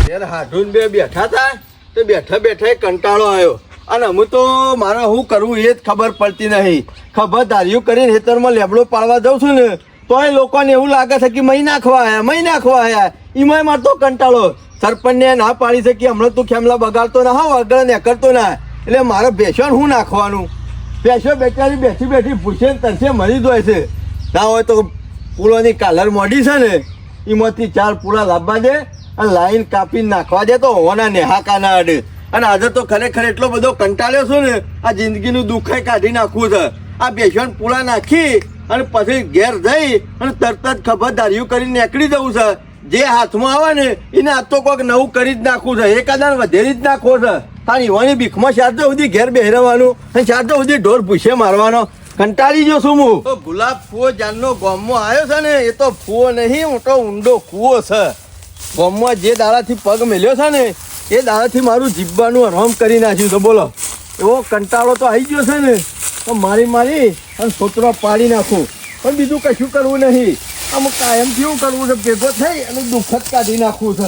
યાર હાડુન બે બેઠા હતા તો બેઠા બેઠા કંટાળો આવ્યો અને હું તો મારે શું કરવું એ જ ખબર પડતી નહીં. ખબર ધાર્યું કરીને ખેતરમાં લેબડો પાડવા જાઉં છું ને તોય લોકોને એવું લાગે છે કે મહી નાખવા આયા એમાં મારે તો કંટાળો. સરપંચને ના પાડી છે કે હમણાં તું ખેમલા બગાડતો ના હા વગર ને કરતો ના એટલે મારે ભેંસોને શું નાખવાનું. ભેંસો બેચારી બેઠી બેઠી પૂછે ને તરસે મરી જાય છે. ના હોય તો પૂળોની કાલર મોડી છે ને એમાંથી 4 પૂળા લાવવા દે અને લાઈન કાપીને નાખવા દે તો હોવાના નેહાકા ના અડે. અને આજે તો ખરેખર એટલો બધો કંટાળ્યો છું ને આ જિંદગીનું દુઃખાઈ કાઢી નાખવું છે. આ બેસણ પૂળા નાખી અને પછી ઘેર જઈ અને તરત જ ખબરદારીઓ કરીને નીકળી જવું છે. જે હાથમાં આવે ને એને આ તો કોઈક નવું કરી જ નાખવું છે. એકાદાર વધેરી જ નાખવો છે. તાર યુવાની બીખમાં શારદો સુધી ઘેર બેહરવાનું અને શારદો સુધી ઢોર પૂછે મારવાનો. કંટાળી જો છું હું. તો ગુલાબ ફૂવો જાનનો ગામમાં આવ્યો છે ને એ તો ફૂવો નહીં મોટો ઊંડો કૂવો છે. ગામમાં જે દાડાથી પગ મેલ્યો છે ને એ દાડાથી મારું જીવવાનું આરામ કરી નાખ્યું છે. બોલો એવો કંટાળો તો આવી ગયો છે ને તો મારી અને છોતરો પાડી નાખું. પણ બીજું કશું કરવું નહીં. અમુક કાયમથી એવું કરવું છે ભેગો થઈ અને દુઃખ જ કાઢી નાખવું છે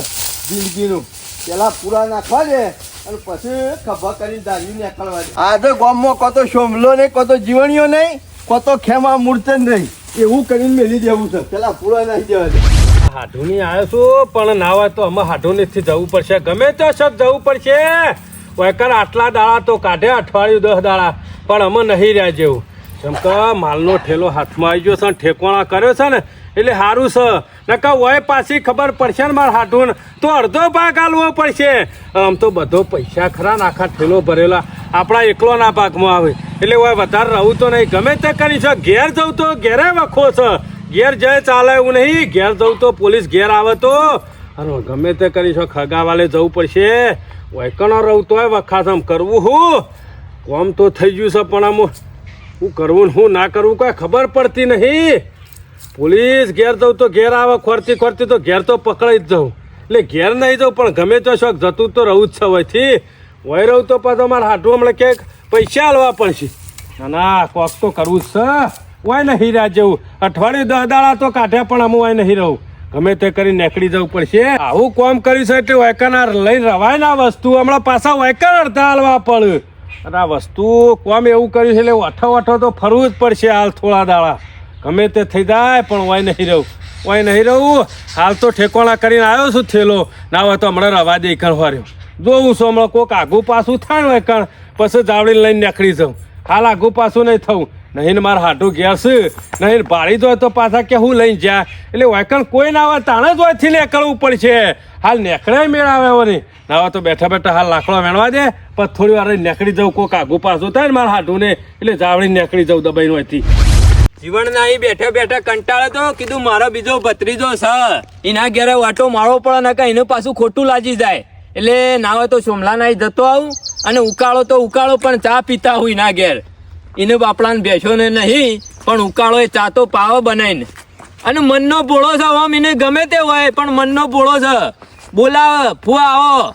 જિંદગીનું. પેલા પૂરા નાખવા દે અને પછી ખભા કરીને ધાર્યું નીકળવા દે. આ તો ગામમાં કોતો શોમલો નહીં, કોતો જીવણીઓ નહીં, કોતો ખેમા મૂર્ત જ નહીં. એવું કરીને મેલી દેવું છે. પેલા પૂરા નાખી દેવા દે. હાડુની આવ્યો છું પણ ના હોય તો અમે હાડુનીથી જવું પડશે. ગમે તો સબ જવું પડશે. વૈકર આટલા દાડા તો કાઢે અઠવાડિયું 10 દાડા પણ અમે નહીં રહ્યા જેવું. કેમ કે માલનો ઠેલો હાથમાં આવી ગયો છે ઠેકોણા કર્યો છે ને એટલે સારું છે. નકા હોય પાછી ખબર પડશે ને મારે હાડુન તો અડધો ભાગ આલવો પડશે. આમ તો બધો પૈસા ખરા ને આખા ઠેલો ભરેલા આપણા એકલોના ભાગમાં આવે એટલે હોય વધારે રહું તો નહીં. ગમે તે કરી છે. ઘેર જવું તો ઘેરે વખો છે. ઘેર જાય ચાલે એવું નહીં. ઘેર જવું તો પોલીસ ઘેર આવે તો અરે ગમે તે કરી છો ખગાવાલે જવું પડશે. વૈકણો રહું તો વખાસમ કરવું હું કોમ તો થઈ ગયું છે પણ આમ શું કરવું ને શું ના કરવું કોઈ ખબર પડતી નહીં. પોલીસ ઘેર જવું તો ઘેર આવે ખોરતી તો ઘેર તો પકડાઈ જ જાઉં એટલે ઘેર નહીં જાઉં પણ ગમે તો શોખ જતું તો રહું જ છે. વયથી વય રહું તો પાછું અમારે હાટું હમણાં ક્યાંક પૈસા આલવા પડશે. ના કોક તો કરવું જ છે. વાય નહીં રહ્યા જેવું અઠવાડિયું 10 દાડા તો કાઢ્યા પણ અમે વાય નહીં રહું. ગમે તે કરી નીકળી જવું પડશે. આવું કોમ કર્યું છે એટલે વાયકર લઈને રવાય ના વસ્તુ હમણાં પાછા વાયકર અડધા હાલવા પડે. અને આ વસ્તુ કોમ એવું કર્યું છે એટલે વઠો તો ફરવું જ પડશે હાલ થોડા દાડા. ગમે તે થઈ જાય પણ વાય નહીં રહું. હાલ તો ઠેકોણા કરીને આવ્યો છું થેલો. ના હોય તો હમણાં રવા દે વાર્યો જોઉં છું. હમણાં કોઈક આગું પાછું થાય ને વાયકણ પછી જાવડીને લઈને નીકળી જાઉં. હાલ આગું પાછું નહીં થવું. નહીં મારે હાટું ઘેર છે નહીં ભાડી દો તો પાછા કે હું લઈને જ્યાં એટલે વાયકણ કોઈ ના આવે તાણે જ હોયથી નીકળવું પડશે. હાલ નીકળે મેળાવે નહીં ના હોય તો બેઠા બેઠા હાલ લાકડો વેણવા દે પછી થોડી વાર નીકળી જાઉં. કોઈક આગું પાછું થાય ને મારે હાટું ને એટલે જાવડી નીકળી જાઉં દબાઈને હોયથી. જીવન ના બેઠા બેઠા કંટાળે તો કીધું મારો બીજો ભત્રીજો છે એના ઘેરે વાટો મારવો પડે ને એનું પાછું ખોટું લાગી જાય એટલે ના હોય તો સોમલા ના જતો આવું અને ઉકાળો પણ ચા પીતા હોય ના ઘેર. એને બાપડાને બેસો ને નહીં પણ ઉકાળો એ ચા તો પાવો બનાવીને અને મનનો ભોળો છે. આમ એને ગમે તે હોય પણ મનનો ભોળો છે. બોલાવે ફુવા આવો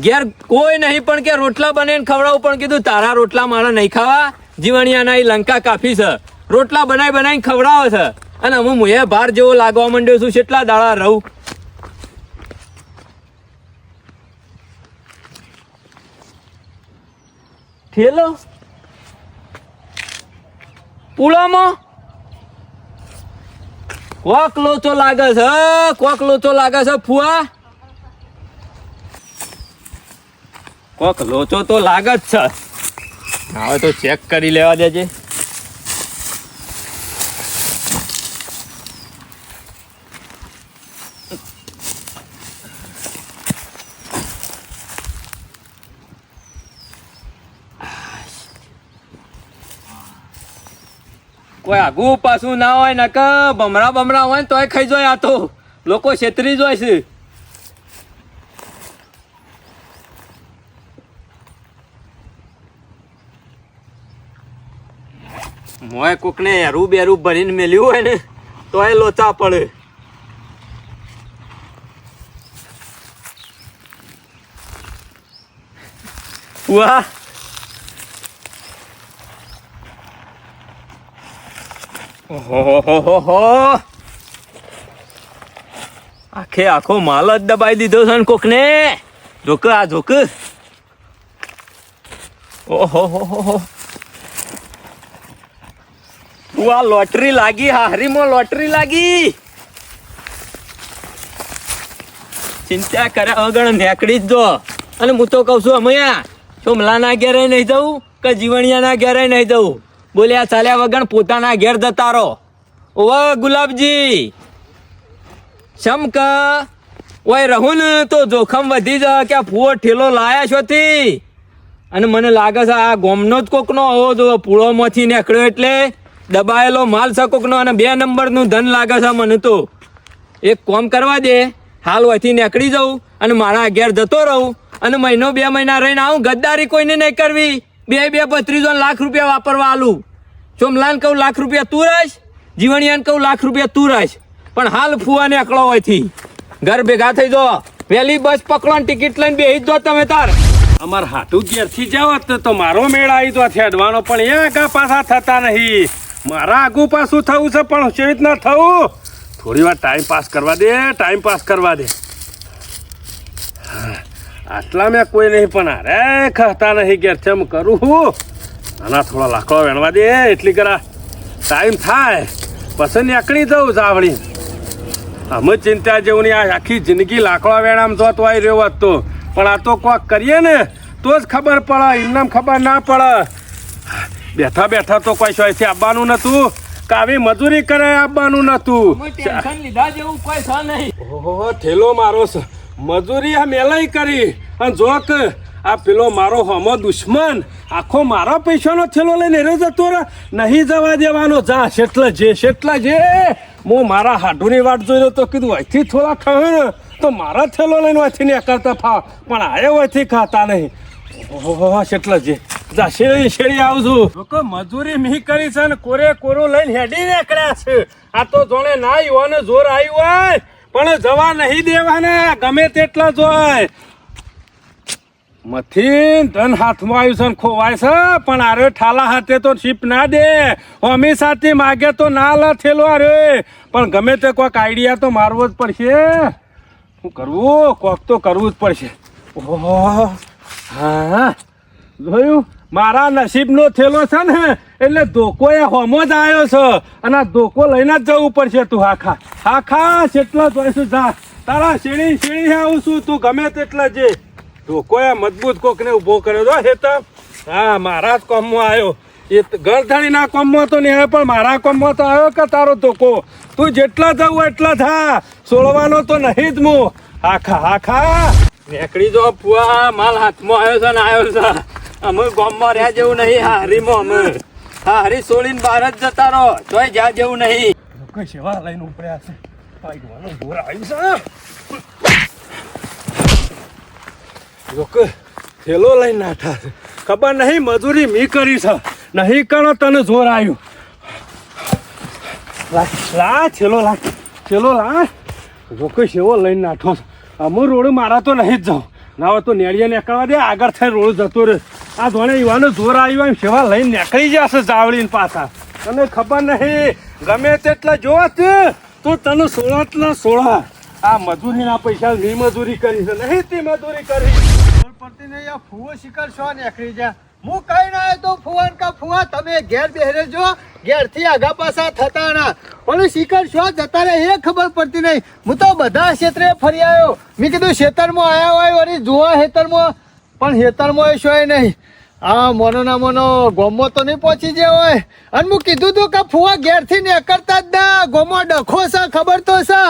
ઘેર કોઈ નહીં પણ કે રોટલા બનાવીને ખવડાવું પણ કીધું તારા રોટલા મારા નહીં ખાવા. જીવણિયાના એ લંકા કાફી છે. રોટલા બનાવીને ખવડાવે છે અને હું મુએ ભાર જેવો લાગવા માંડ્યો છું. કેટલા દાડા રહું. થેલો પૂળામાં કોક લોચો લાગે છે ફુવા. કોક લોચો તો લાગે જ છે. હવે તો ચેક કરી લેવા દેજે. કોઈ આગું પાછું ના હોય ને કે બમરા હોય ને તોય ખાઈ જાય. આ તો લોકો છેતરી જાય છે. મોય કોકને એરું બેરું ભરીને મેલ્યું હોય ને તોય લોચા પડે. વાહ ઓહો આખે આખો માલ જ દબાઈ દીધો છે ને કોકને. જોક આ જોક. ઓહો તું આ લોટરી લાગી, હારીમાં લોટરી લાગી. ચિંતા કર્યા વગર નેકડી જ જો. અને હું તો કઉ છું અમૈયા, સોમલાના ઘેરે નહીં જવું કે જીવણિયાના ઘેરે નહીં જવું. બોલ્યા ચાલ્યા વગર પોતાના ઘેર જતા રહો. ઓવે ગુલાબજી, શમ કે ઓય રહું ને તો જોખમ વધી જાય કે ફૂવો ઠેલો લાયા છોથી. અને મને લાગે છે આ ગોમનો જ કોકનો આવો જો પૂળોમાંથી નીકળ્યો એટલે દબાયેલો માલ છે કોકનો. અને 2 નંબરનું ધન લાગે છે મને તો. એક કોમ કરવા દે, હાલ અહીંથી નીકળી જાઉં અને મારા ઘેર જતો રહું અને 1-2 મહિના રહીને આવું. ગદ્દારી કોઈને નહીં કરવી. 2 ભત્રીજો લાખ રૂપિયા વાપરવા આલું. સોમલાન કહું લાખ રૂપિયા તું રહીશ, જીવણિયાને કહું લાખ રૂપિયા તું રહીશ. પણ હાલ ફુવાને અકળો હોયથી ઘર ભેગા થઈ જો. વહેલી બસ પકડો ને ટિકિટ લઈને બેસી જ જો તમે તાર. અમાર હાટું ઘેરથી જાવ તો મારો મેળ આવી તો અડવાનો, પણ એ આગા પાછા થતા નહીં. મારા આગું પાછું થવું છે પણ કેવી રીતના થવું? થોડી વાર ટાઈમ પાસ કરવા દે, ટાઈમ પાસ કરવા દે. આટલા મેં કોઈ નહીં, પણ અરે ખાતા નહીં ઘેર છે. એમ કરું હું આના થોડા લાકડો વેણવા દે એટલી કરા ટાઈમ થાય પછી નીકળી જવું જાવડી. અમે ચિંતા જેવું નહીં. આ આખી જિંદગી લાકડો વેણામ જો તો આવી રહ્યો હતો, પણ આ તો કોક કરીએ ને તો જ ખબર પડે, એમને ખબર ના પડે. બેઠા બેઠા તો કોઈ સોયથી આવવાનું નતું કે આવી મજૂરી કરે આવવાનું નતું. ટેન્શન લીધા જેવું કોઈ છે નહીં. ઓહો થેલો મારો છે, મજૂરી આ મેલાઈ કરી. અને જોક આ પેલો મારો હમો દુશ્મન આખો મારા પૈસાનો થેલો લઈને રે જતો રે. નહીં જવા દેવાનો. જા શેટલા જે હું મારા હાડુની વાટ જોઈ રહ્યો તો કીધું અહીંથી થોડા ખાવે ને તો મારા થેલો લઈને અહીંથી ને કરતા ફાવ, પણ આયો અહીંથી ખાતા નહીં. ઓહો શેટલા જે જા શેરી આવું છું. લોકો મજૂરી મી કરી છે ને કોરે કોરું લઈને હેડી નીકળ્યા છે. આ તો જોણે ના આવ્યો ને જોર આવ્યું હોય પણ જવા નહીં દેવાના ગમે તેટલા જોય. મથી ધન હાથમાં આવ્યું છે ને ખોવાય છે, પણ આરે ઠાલા હાથે તો શીપ ના દે. અમી સાથે માગે તો ના લા થેલો આરે. પણ ગમે તે કોઈક આઈડિયા તો મારવો જ પડશે. શું કરવું? કોક તો કરવું જ પડશે. ઓહો હા જોયું, મારા નસીબનો થેલો છે ને એટલે ધોકો એ હોમો જ આવ્યો છે અને આ ધોકો લઈને જ જવું પડશે. તું હાખા જેટલા જોઈશું જા. તારા શેણી આવું છું, તું ગમે તેટલા જે. ધોકો એ મજબૂત કોકને ઊભો કર્યો જો હેતા. હા મારા જ કોમમાં આવ્યો. એ ગરધણીના કોમમાં તો નહીં આવ્યો, પણ મારા કોમમાં તો આવ્યો કે તારો ધોકો. તું જેટલા જવું એટલા થા, છોડવાનો તો નહીં જ હું. હાખા નીકળી જો ફુવા, માલ હાથમાં આવ્યો છે ને આવ્યો છે. અમે ગામમાં રહ્યા જેવું નહીં. હારીમાં અમે હારી છોડીને બહાર જ જતા રહો. તોય જ્યાં જેવું નહીં. લોકો સેવા લઈને ઉપડ્યા છે. ભાગવાનું ઘોર આવ્યું છે. લોકો થેલો લઈને નાઠા છે. ખબર નહીં મજૂરી મી કરી છે. નહીં કરો તને જોર આવ્યું. લા થેલો લા. લોકો સેવો લઈને નાઠો છે. અમુ રોડ મારા તો નહીં જ જાઉં. ના હોય તો નેળીએ નીકળવા દે, આગળ થઈને રોડ જતો રહે. આ ધોણે યુવાનો જોર આવ્યું એમ સેવા લઈને નીકળી જશે જાવડીને પાછા. તને ખબર નહીં ગમે તેટલા જોવા તો તને સોળત ના સોળા. આ મજૂરીના પૈસા ની મજૂરી કરી છે, નહીં તે મજૂરી કરી પડતી નહીં. આ ફુવો શિકાર શો નીકળી જા. હું કઈ ના તો ફુવાન કા ફુવા તમે ઘેર બેહરે જો. ઘેરથી આગા પાછા થતા ના. ઓલું શિકાર શો જતા રહે એ ખબર પડતી નહીં. હું તો બધા ક્ષેત્રે ફરી આવ્યો. મેં કીધું ખેતરમાં આવ્યા હોય વળી જોવા ખેતરમાં, પણ ખેતરમાં એ શોય નહીં. હા મોનો ના મોનો ગોમો તો નહીં પહોંચી જાય હોય. અને હું કીધું તું કે ફુવા ઘેરથી નીકળતા જ ના. ગોમો ડખો છે ખબર તો છે.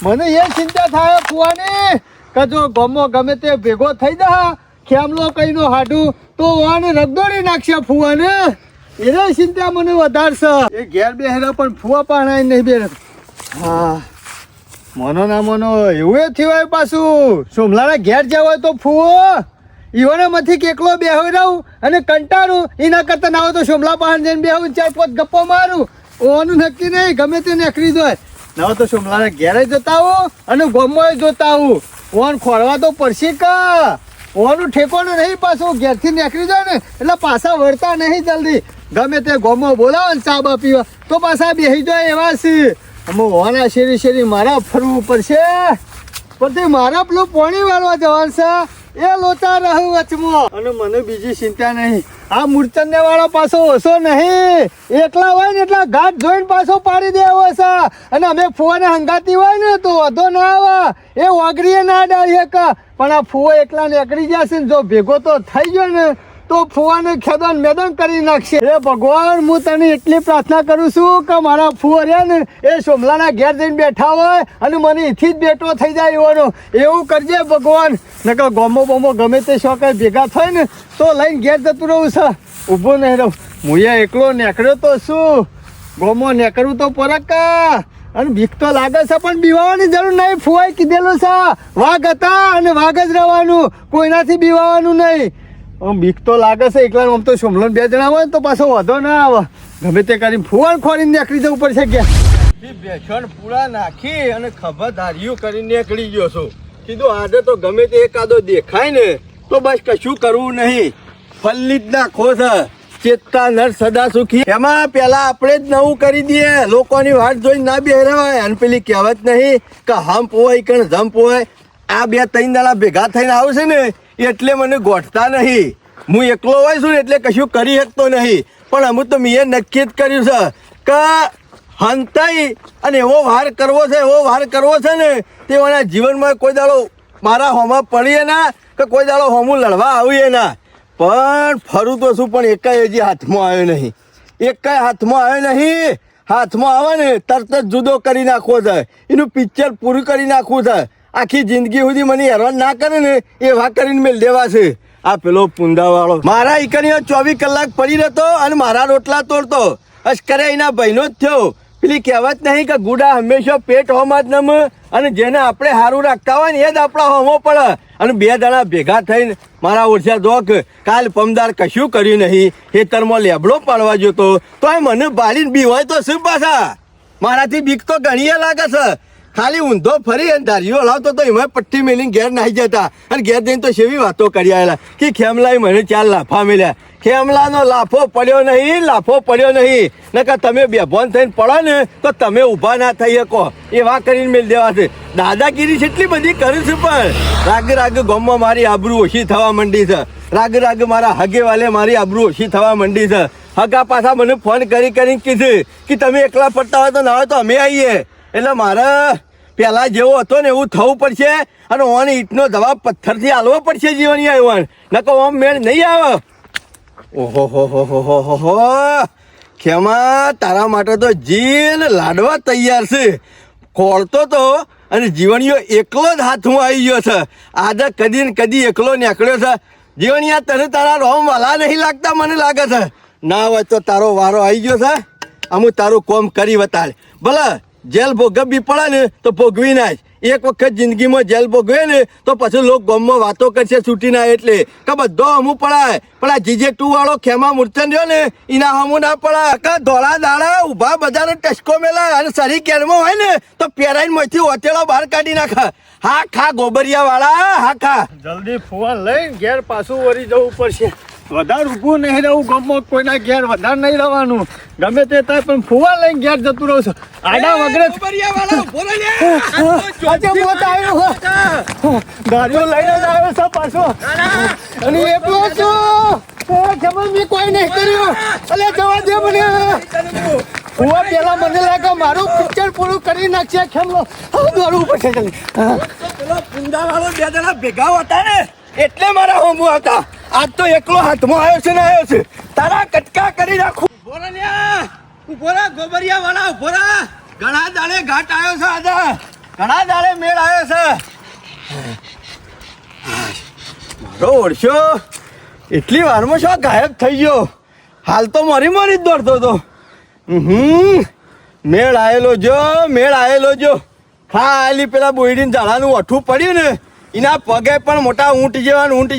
મને એ ચિંતા થાય ફુવાની કે જો ગોમો ગમે તે ભેગો થઈ જા ખેમલો કઈનો હાડું તો વાને રગદોડી નાખશે ફુવાને. એને ચિંતા મને વધારશે. એ ઘેર બેહેરા પણ ફુવા પાણાય નહીં બે. હા મોનો ના મોનો એવું એ થયું હોય પાછું. સોમલાના ઘેર જવા હોય તો ફુવો ઈવોને માંથી કેકલો બેહી રહું અને કંટાળું. એના કરતા ના હોય તો સોમલા પાસે જઈને બેહું, 4-5 ગપ્પો મારું. ઓનું નક્કી નહીં, ગમે તે નીકળી જાય. ના હોય તો સોમલાના ઘેરે જતા આવું અને ગોમમાં જોતા આવું. ઓન ખોળવા તો પડશે કા. ઓનું ઠેકોનું નહીં પાછું. ઘેરથી નીકળી જાય ને એટલે પાછા વળતા નહીં જલ્દી. ગમે તે ગોમો બોલાવો ને ચા બા પીવા તો પાછા બેસી જાય એવા છે. અમે હોવાના શેરી મારા ફરવું પડશે પણ મારા પેલું પોણી વાળવા જવાનું છે એ લોતા રહું વચમાં અને મને બીજી ચિંતા નહીં આ મૂર્તન્ય વાળો પાછો ઓછો નહીં એકલા હોય ને એટલા ઘાટ જોઈને પાછો પાડી દેવો છે અને અમે ફુવાને હંગાતી હોય ને તો વધો ના આવે એ વાગરીએ ના ડાળીએ પણ આ ફુવો એકલા નીકળી જશે ને જો ભેગો તો થઈ ગયો ને તો ફુવાને ખેદાન મેદાન કરી નાખશે એ ભગવાન હું તને એટલી પ્રાર્થના કરું છું કે મારા ફુવો રહ્યા ને એ સોમલાના ઘેર જઈને બેઠા હોય અને મને એથી જ બેઠો થઈ જાય એવાનો એવું કરજે ભગવાન નકર ગોમો બોમો ગમે તે શોખ ભેગા થાય ને તો લઈને ઘેર જતું રહું છે ઊભો નહીં રહું હું એકલો નીકળ્યો તો શું ગોમો નીકળવું તો પરકા અને બીક તો લાગે છે પણ બીવાવાની જરૂર નહીં ફુવાએ કીધેલું છે વાઘ હતા અને વાઘ જ રહેવાનું કોઈનાથી બીવાવાનું નહીં આમ બીક તો લાગે છે એકલા આમ તો સોમલો 2 જણા હોય તો પાછો વધો ના આવે ગમે તે કરીને ફુવાન ખોરીને નીકળી જવું પડશે કે બેસણ પૂરા નાખી અને ખભરદારીઓ કરીને નીકળી ગયો છું કીધું આજે તો ગમે તે એકાદો દેખાય ને તો બસ કશું કરવું નહીં ફલ્લી જ નાખો છે ચેતતા નર સદા સુખી એમાં પેલા આપણે જ નવું કરી દઈએ લોકોની વાટ જોઈને ના બેહરાવાય અને પેલી કહેવત નહીં કે હમ પોવાય કે જમ પોવાય આ 2-3 દાડા ભેગા થઈને આવશે ને એટલે મને ગોઠતા નહીં હું એકલો હોય છું ને એટલે કશું કરી શકતો નહીં પણ અમુક તો મેં નક્કી જ કર્યું છે કે હંતાઈ અને એવો વાર કરવો છે ને તેઓના જીવનમાં કોઈ દાડો મારા હોમાં પડીએ ના કે કોઈ દાડો હોમું લડવા આવીએ ના પણ ફરું તો શું પણ એકાઈ હજી હાથમાં આવ્યો નહીં હાથમાં આવે ને તરત જ જુદો કરી નાખવો છે એનું પિક્ચર પૂરું કરી નાખવું છે આખી જિંદગી સુધી મને હેરાન ના કરે ને એવા કરીને મેલ દેવા છે આ પેલો પુંડાવાળો મારા ઈકણીઓ 24 કલાક પડી રહેતો અને મારા રોટલા તોડતો અશ્કરે એના ભાઈનો જ થયો પેલી કહેવત નહીં કે ગુડા હંમેશા પેટ હોમાં જ નમે અને જેને આપણે સારું રાખતા હોય ને એ જ આપણા હોમો પડે અને 2 જણા ભેગા થઈને મારા ઓછા દોક કાલ પમદાર કશું કર્યું નહીં ખેતરમાં લેબડો પાડવા જોતો તો મને બારીને બીવાય તો શું પાછા મારાથી બીક તો ઘણીએ લાગે છે ખાલી ઊંધો ફરી અને ધારીઓ હલાવતો તો એમાં પટ્ટી મેલીને ઘેર નાહી જતા અને ઘેર જઈને તો સેવી વાતો કરી આવેલા કે ખેમલાએ મને 4 લાફા મેલ્યા ખેમલાનો લાફો પડ્યો નહીં નકર તમે બેભાન થઈને પડો ને તો તમે ઊભા ના થઈ શકો એવા કરીને મેલ દેવા છે દાદાગીરી કેટલી બધી કરી છે પણ રાગ ગામમાં મારી આબરૂ ઓછી થવા માંડી છે રાગ મારા હગેવાલે મારી આબરૂ ઓછી થવા માંડી છે હગા પાછા મને ફોન કરીને કીધું કે તમે એકલા પડતા હોય તો ના હોય તો અમે આવીએ એટલે મારે પેલા જેવો હતો ને એવું થવું પડશે અને ઓન ઈંટનો જવાબ પથ્થરથી આલવો પડશે જીવની આવ્યો નકો ઓમ મેળ નહીં આવે ઓહો ખેમા તારા માટે તો જીન લાડવા તૈયાર છે ખોળતો તો અને જીવણીઓ એકલો જ હાથમાં આવી ગયો છે આજે કદી ને કદી એકલો નીકળ્યો છે જીવણીયા તને તારા રોમ વાલા નહીં લાગતા મને લાગે છે ના હોય તો તારો વારો આવી ગયો છે અમુક તારું કોમ કરી બતાડ ભલે જેલ ભોગવવી પડે ને તો ભોગવી ના એક વખત જિંદગીમાં જેલ ભોગવે ને તો પછી લોકો ગામમાં વાતો કરશે છૂટી ના એટલે કે બધો હમું પડાય પણ આ GJ2 વાળો ખેમા મૂર્છન રહ્યો ને એના હમું ના પડાય કે ધોળા દાડા ઊભા બજારનો ટસકો મેલાય અને સરી કેરમાં હોય ને તો પેરાઈને માંથી ઓતેડો બહાર કાઢી નાખે હા ખા ગોબરિયા વાળા હા ખા જલ્દી ફુવા લઈને ઘેર પાછું વળી જવું પડશે વધારે ઊભું નહીં રહું ગામમાં કોઈના ઘેર વધારે નહીં રહેવાનું ગમે તે થાય પણ ફુવા લઈને ઘેર જતું રહું છું આડા વગર ગાડીઓ લઈને જ આવ્યો છે પાછો અને એકલો છું મેં કોઈ નહીં કર્યું અલે જવા દે મને ફુવા પેલા મને લાગે મારું પિક્ચર પૂરું કરી નાખશે ખેમલો દોડવું પડશે પેલો પુંડા વાળો 2 જણા ભેગા હતા ને એટલે મારા હોમું આવતા આજ તો એકલો હાથમાં આવ્યો છે તારા કટકા કરી નાખું ઉભોરા ગોબરિયા વાળા ઉભોરા ઘણા દાડે ઘાટ આવ્યો છે આજે ઘણા દાડે મેળ આવ્યો છે મારો ઓળશો એટલી વારમાં શું ગાયબ થઈ ગયો હાલ તો મરી જ દોડતો હતો મેળ આવેલો જો ખાલી પેલા બોયડીને ઝાડાનું અઠું પડ્યું ને એના પગે પણ મોટા ઊંટ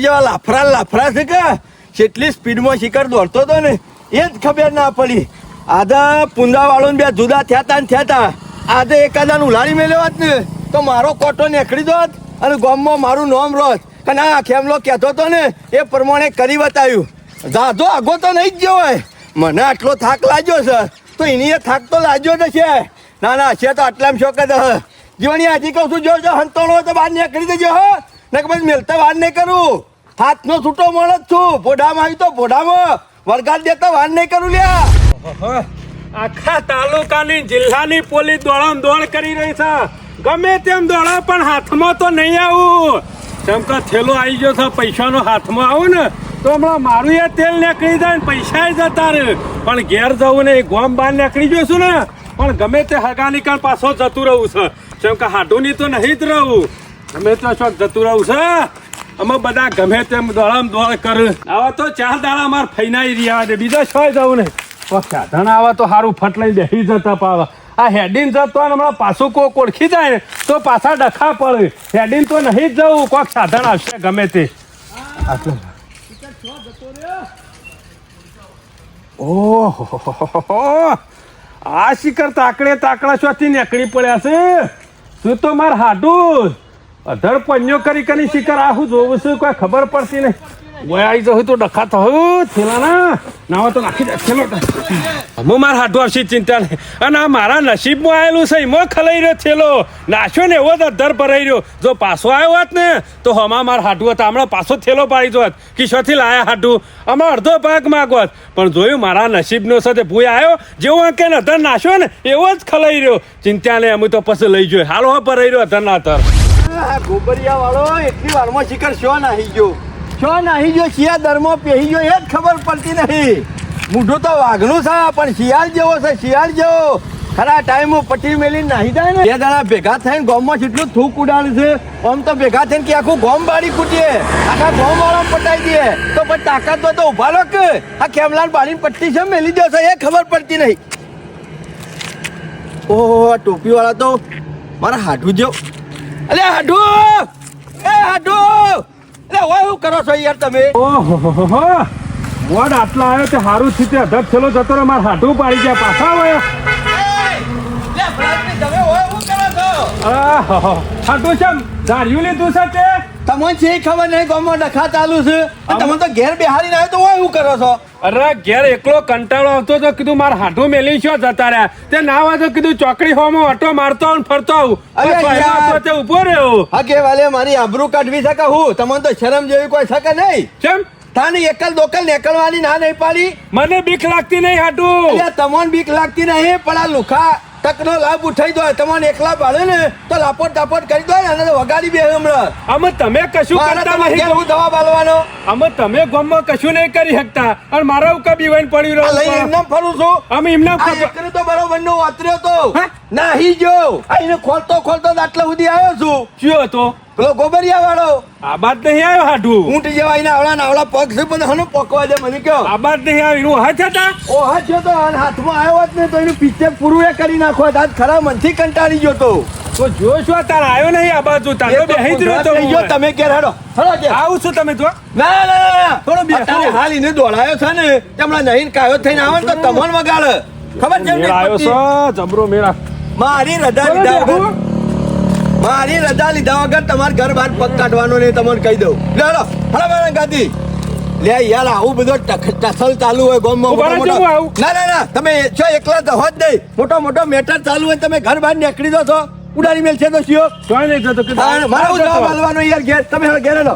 જેવા લાફરા છે કે કેટલી સ્પીડમાં શિકાર દોડતો હતો ને એ જ ખબર ના પડી આજે પુંદા વાળો 2 જુદા થયા હતા આજે એકાદાને ઉલાડી મેલ્યો હોત ને તો મારો કોટો નીકળી દોત અને ગામમાં મારું નામ રોત કે ના ખેમલો કહેતો હતો ને એ પ્રમાણે કરી બતાવ્યું જાજો આગો તો નહીં જ ગયો હોય મને આટલો થાક લાગ્યો છે તો એની થાક તો લાગ્યો જ છે ના ના છે તો આટલામાં શોખ જ હ. જીવણી હજી કહું છું જો હંતોળો હોય તો બહાર નીકળી દેજો હો ને કે પછી મેલતા વાર નહીં કરું હાથનો છૂટો મોણ જ છું ભોડામાં આવી તો ભોડામાં વરગાડ દેતા વાર નહીં કરું લ્યા. ઓહો, આખા તાલુકાની જિલ્લાની પોલીસ દોડમ દોડ કરી રહી છે. ગમે તેમ દોડો પણ હાથમાં તો નહીં આવું. જેમ કે થેલો આવી ગયો છે પૈસાનો હાથમાં આવું ને તો હમણાં મારું એ તેલ નીકળી જાય ને પૈસા જતા રહે. પણ ઘેર જવું ને ગોમ બહાર નીકળી ગયો છું ને પણ ગમે તે હગા નીકળ પાછો જતું રહું છે. જેમ કે હાડુની તો નહીં જ રહું ગમે તે શોખ જતું રહું છે. અમે બધા ગમે તેમ દોડમ દોડ કર આવા તો 4 દાડા માર ફૈનાઈ રહ્યા છે બીજા છોય જવું નહીં. સાધન આવા તો સારું ફટ લઈને બેસી જતા પાવા. આ હેડીન જતો ને હમણાં પાછું કોક ઓળખી જાય ને તો પાછા ડખા પડે. હેડીન તો નહીં જ જવું કોક સાધન આવશે ગમે તે. ઓહો, આ શિખર તાકડા શોથી નીકળી પડ્યા છે. તું તો માર હાડું અધર પન્યો કરી શિખર આખું જોવું છું કોઈ ખબર પડતી નહીં. ઓય આવી જવું તો ડખા થયું થેલાના નાવા તો નાખી દે થેલો. હું મારા હાડું આવશે ચિંતા નહીં. અને આ મારા નસીબમાં આવેલું છે એમાં ખલાઈ રહ્યો થેલો નાખ્યો ને એવો જ અધર ભરાઈ રહ્યો. જો પાછો આવ્યો હોત ને તો હમણાં મારા હાડું હતા હમણાં પાછો થેલો પાડી દો કિશોરથી લાયા હાડું હમણાં અડધો ભાગ માગોત. પણ જોયું મારા નસીબનો સાથે ભૂઈ આવ્યો જેવો કે અધર નાખ્યો ને એવો જ ખલાઈ રહ્યો. ચિંતા નહીં અમે તો પછી લઈ જોઈ હાલો હા ભરાઈ રહ્યો અધર ના અધર. ગોબરિયા વાળો એટલી વારમાં શિખર શો નાહી ગયો શો નાહી ગયો શિયા દરમાં પહેરી ગયો એ જ ખબર પડતી નહીં. મૂઢું તો વાઘનું છે પણ શિયાળ જેવો છે શિયાળ જેવો. ખરા ટાઈમ પટ્ટી મેલીને નાહી જાય ને 2 દાડા ભેગા થઈને ગોમમાં જેટલું થૂક ઉડાડે છે આમ તો ભેગા થઈને કે આખું ગોમ બાળી કૂટીએ આખા ગોમ વાળા પટાઈ દે તો પછી તાકાત હોય તો ઉભા લો કે આ ખેમલાલ બાળીને પટ્ટી છે મેલી દો છે એ ખબર પડતી નહીં. ઓહો આ ટોપી વાળા તો મારા હાડું જેવો. અલે હાડુ એ હાડુ અલે ઓય શું કરો છો યાર તમે? ઓહો વોડ આટલા આવ્યો તે સારું થી તે અધર થેલો જતો રહે મારે હાડું પાડી ગયા પાછા આવ્યા. હાડું છે ધાર્યું લીધું છે તે તમને છે ખબર નહીં ગામમાં ડખા ચાલુ છે તમે તો ઘેર બેહાડીને આવ્યો તો ઓય શું કરો છો? અરે ઘેર એકલો કંટાળો આવતો તો કીધું મારે હાડું મેલી શું જતા રહ્યા તે ના આવે તો કીધું ચોકડી હોમાં ઓટો મારતો આવું ને ફરતો આવું. અરે યાર. તે ઉભો રહ્યો. હા કે વાલે મારી આબરૂ કાઢવી શકે હું તમને તો શરમ જેવી કોઈ શકે નહીં. કેમ તાની એકલ દોકલ નીકળવાની ના નહીં પાડી. મને બીક લાગતી નહીં હાડું. એટલે તમને બીક લાગતી નહીં પણ આ લુખા તકનો લાભ ઉઠાઈ દો તમને એકલા પાડે ને તો લાપોટ તાપોટ કરી દો અને વગાડી બે હમણાં. અમે તમે કશું કરતા નહીં. દવા બાલવાનો અમે તમે ગામમાં કશું નહીં કરી શકતા અને મારા ઉકા બીવાઈને પડી રહ્યો લઈ એમને ફરું છું. અમે એમને એકરે તો બરોબર નો વાતર્યો તો નાહી જો આઈને ખોલતો આટલા સુધી આવ્યો છું. શું હતો પેલો ગોબરિયા વાળો આ બાદ નહીં આવ્યો હાડું. ઊંટ જેવા એના આવડા પગ છે પણ હનો પકવા દે મને કયો આ બાદ નહીં આવ્યો એનું હાથ હતા. ઓ હાથ જો તો હાથમાં આવ્યો હોત ને તો એનું પિક્ચર પૂરું એ કરી નાખો. આજ ખરા મનથી કંટાળી ગયો તો જો શું તારા આવ્યો નહીં આ બાજુ તારો બેહી જ રહ્યો તો થઈ ગયો. તમે કે હેડો કે આવું છું તમે તો ના થોડો બેસો. અત્યારે હાલ એને દોડાયો છે ને તેમણે નહીં કાયો થઈને આવે ને તો તમને વગાડે ખબર છે મેળ આવ્યો છે જબરો મેળા. મારી રજા લીધા વગર મારી રજા લીધા વગર તમારે ઘર બહાર પગ કાઢવાનો નહીં તમને કહી દઉં. લે હળો ગાદી લે યાર આવું બધો ટસલ ચાલુ હોય ગામમાં. ના તમે છો એકલા તો હોત નહીં મોટો મેટર ચાલુ હોય તમે ઘર બહાર નીકળી દો છો ઉડાડી મેલ છે તો શિયો કોઈ નહીં જતો મારે જવાબ આલવાનો યાર ઘેર તમે ઘેર લો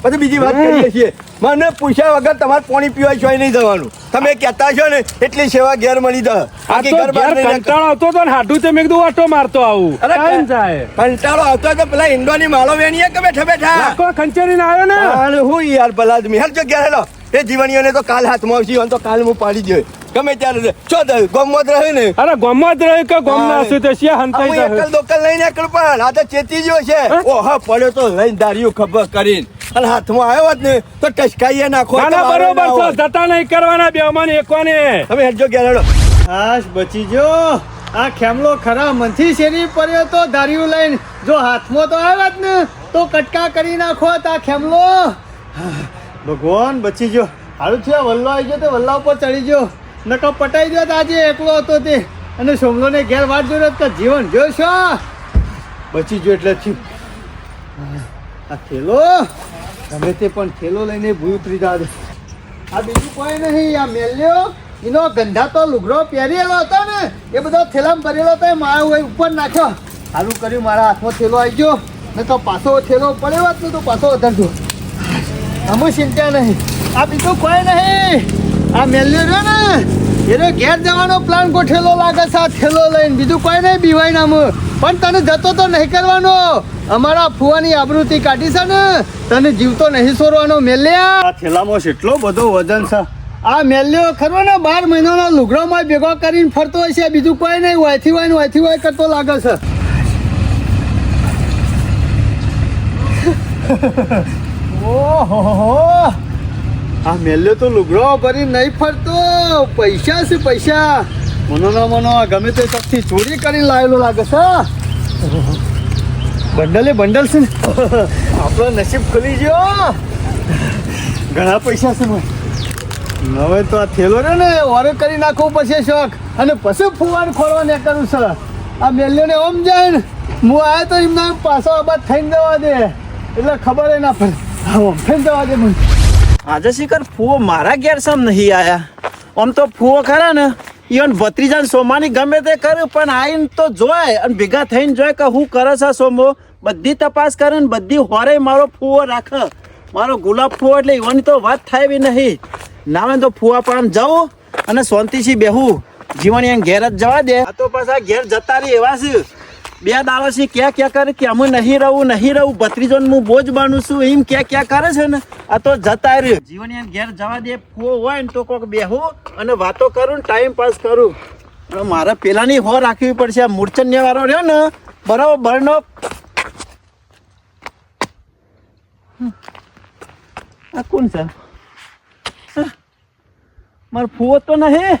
પછી બીજી વાત કરીએ છીએ. મને પૂછ્યા વગર તમારે પાણી પીવા છો નહીં જવાનું. તમે કહેતા છો ને એટલી સેવા ઘેર મળી જાય. આ તો ઘેર કંટાળો આવતો તો ને હાડું તે મેં કીધું ઓટો મારતો આવું. ટાઈમ જાય કંટાળો આવતો તો પેલા ઈંડોની માળો વેણીએ કે બેઠા લાખો ખંચેરીને આવ્યો ને. અને હું યાર પેલા હેલ જો ઘેર હેલો એ જીવણીઓને તો કાલ હાથમાં આવશે તો કાલ હું પાડી દઉં ગમે ત્યારે ચો ગમત રહે ને. અરે ગમત રહે કે ગમ ના હશે તો શિયા હંતાઈ જાય. એકલ દોકલ લઈને એકલ પણ આ તો ચેતી ગયો છે. ઓહો પડ્યો તો લઈને દાર્યું ખબર કરીને અને હાથમાં આવ્યો હોત ને તો ટસકાઈએ નાખો. બરોબર છે જતા નહીં કરવાના બે મને એકવાને. તમે હેડજો ઘેર હેડો. હાશ બચી જો આ ખેમલો ખરા મનથી શેરી પડ્યો તો ધાર્યું લઈને જો હાથમાં તો આવ્યા જ ને તો કટકા કરી નાખો આ ખેમલો. ભગવાન બચી ગયો. સારું છે વલ્લો આવી ગયો તો વલ્લા ઉપર ચડી ગયો નકો પટાઈ ગયો તો આજે એકલો હતો તે અને સોમલોને ઘેર વાત જોયો તો જીવન જોશો બચી ગયો એટલે થયું. આ થેલો ગમે તે પણ થેલો લઈને ભૂલ ઉતરી જા. આ બીજું કોઈ નહીં આ મેલ્યો એનો ગંધા તો લુગડો પહેરેલો હતો ને એ બધો થેલામાં ભરેલો હતો એ મારા હોય ઉપર નાખ્યો. સારું કર્યું મારા હાથમાં થેલો આવી ગયો ને તો પાછો થેલો પડ્યો હોત ને તો પાછો વધારજો. અમુ ચિંતા નહીં. આ બીજું કોઈ નહીં. આ મેલ્યો રહ્યો ને એનો ઘેર જવાનો પ્લાન ગોઠેલો લાગે છે આ થેલો લઈને. બીજું કોઈ નહીં બીવાય નામ. પણ તને જતો તો નહીં કરવાનો. અમારા ફુવાની આબરૂતી કાઢી છે ને તને જીવતો નહીં છોડવાનો મેલ્યા. આ થેલામાં કેટલો બધો વજન છે. આ મેલ્યો ખરો ને 12 મહિનાનો લુગડોમાં ભેગો કરીને ફરતો હોય છે. બીજું કોઈ નહીં. વાયથી વાય કરતો લાગે છે. ઓહો આ મેલ્યો તો લુગડો ભરી નહીં ફરતો. પૈસા છે પૈસા. મનો ગમે તે શક્તિ ચોરી કરીને લાવેલો લાગે છે. બંડલ છે ને આપણો નસીબ ખુલી ગયો. ઘણા પૈસા છે હવે તો આ થેલો રહ્યો ને ઓરે કરી નાખવું પછી શોખ અને પછી ફુવાન ખોરવા ને કરું છે. આ મેલ્યો ને ઓમ જાય ને હું આવ્યો તો એમના પાછો આબાદ થઈને જવા દે એટલે ખબર ના પડે. હા ઓમ થઈને જવા દે મને. આજે શિખર ફૂવો મારા ઘેર સમ નહીં આયા. આમ તો ફૂવો ખરા ને ઈવન ભત્રીજાને સોમાની ગમે તે કર્યું પણ આઈને તો જોય અને ભેગા થઈને જોય કે હું કરે છે સોમો. બધી તપાસ કરે ને બધી હોરે મારો ફૂવો રાખે. મારો ગુલાબ ફૂવો એટલે ઈવાની તો વાત થાય બી નહીં. ના હોય તો ફૂવા પાન જાઉં અને શાંતિથી બેહું. જીવન એમ ઘેર જ જવા દે. આ તો પાછા ઘેર જતા રહી એવા છે. 2 દાડાથી ક્યાં કરે કે અમે નહીં રહું ભત્રીજોને હું બોજ બનું છું એમ ક્યાં કરે છે ને. આ તો જતા રહ્યું. જીવન એમ ઘેર જવા દે. ફૂવો હોય ને તો કોઈક બેહું અને વાતો કરું ને ટાઈમ પાસ કરું. અને મારે પેલાની હો રાખવી પડશે. આ મૂર્છન્ય વાળો રહ્યો ને બરોબરનો. આ કોણ છે? મારો ફૂવો તો નહીં.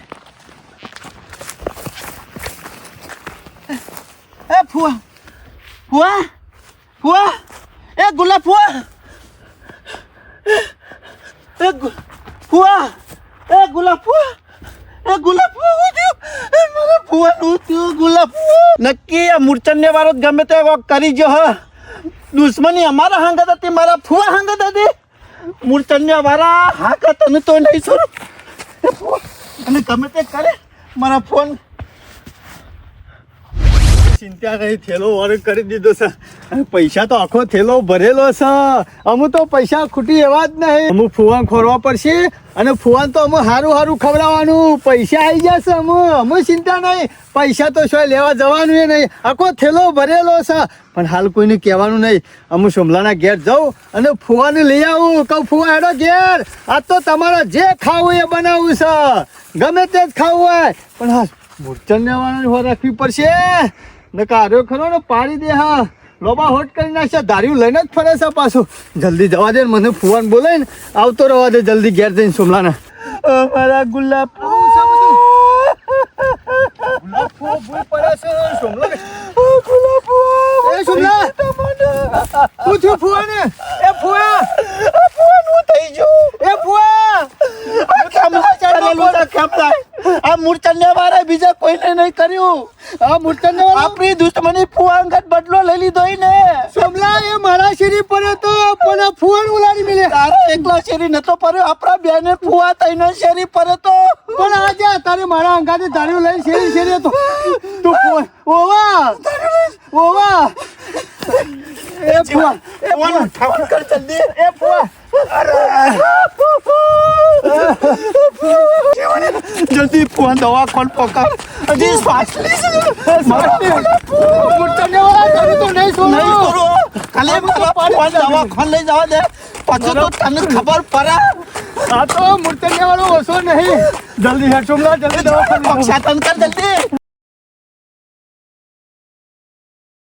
એ ફુવા એ ગુલાબ ફુવા એ ગુલાબ નક્કી આ મૂર્છન્ય વાળો ગમે તે કરી જો. હ દુશ્મની અમારા હંગત હતી મારા ફુવા હંગત હતી. મૂર્છન્ય વાળા હા કે તને તો નહીં છોડું. અને ગમે તે કરે મારા ફોન. ચિંતા નહીં. થેલો વર્ક કરી દીધો છે અને પૈસા તો આખો થેલો ભરેલો છે. અમુ તો પૈસા ખૂટી એવા જ નહીં. અમુ ફુવાન ખોરવા પડશે અને ફુવાન તો અમુ સારું ખવડાવવાનું. પૈસા આવી જશે. અમુ ચિંતા નહીં. પૈસા તો શું લેવા જવાનું એ નહીં. આખો થેલો ભરેલો છે. પણ હાલ કોઈને કહેવાનું નહીં. અમુ સોમલાના ઘેર જાઉં અને ફુવાને લઈ આવું. કહું ફુવા હેડો ઘેર. આ તો તમારે જે ખાવું એ બનાવવું છે. ગમે તે જ ખાવું હોય પણ હા મૂર્છન્ય વાળાની હો રાખવી પડશે. ને કાર્યો ખરો ને પાડી દે. હા લોબા હોટ કરી નાખશે. ધાર્યું લઈને જ ફરે છે પાછું. જલ્દી જવા દે ને મને ફુવાન બોલાય ને આવતો રહેવા દે જલ્દી ઘેર જઈને સોમલાના. મારા ગુલાબ આ મૂર્છન્ય વાળા બીજા કોઈને નહીં કર્યું. આ મૂર્છન્ય આપણી દુશ્મની ફુવા અંગત બદલો લઈ લીધો ને. સોમલા એ મારા શેરી પર હતો પણ ફુવાન ઉલાડી મેલે. તારો એકલા શેરી નતો પડ્યો. આપણા બેને ફુવા તઈને શેરી પર હતો. પણ આજે તારે મારા અંગાતે ધાર્યું લઈને શેરી હતો. તું ઓવા એ ફુવા કર જલ્દી. એ ફુવા જલ્દી ફોન દવા કોણ પકડ. હજી શ્વાસ ખાલી દવા કોણ લઈ જવા દે પછી તો તને ખબર પડે. આ તો મૂર્તન્ય વાળો ઓછો નહીં. જલ્દી હેડ સોમલા જલ્દી દવા કોણ પક્ષા તન કર જલ્દી.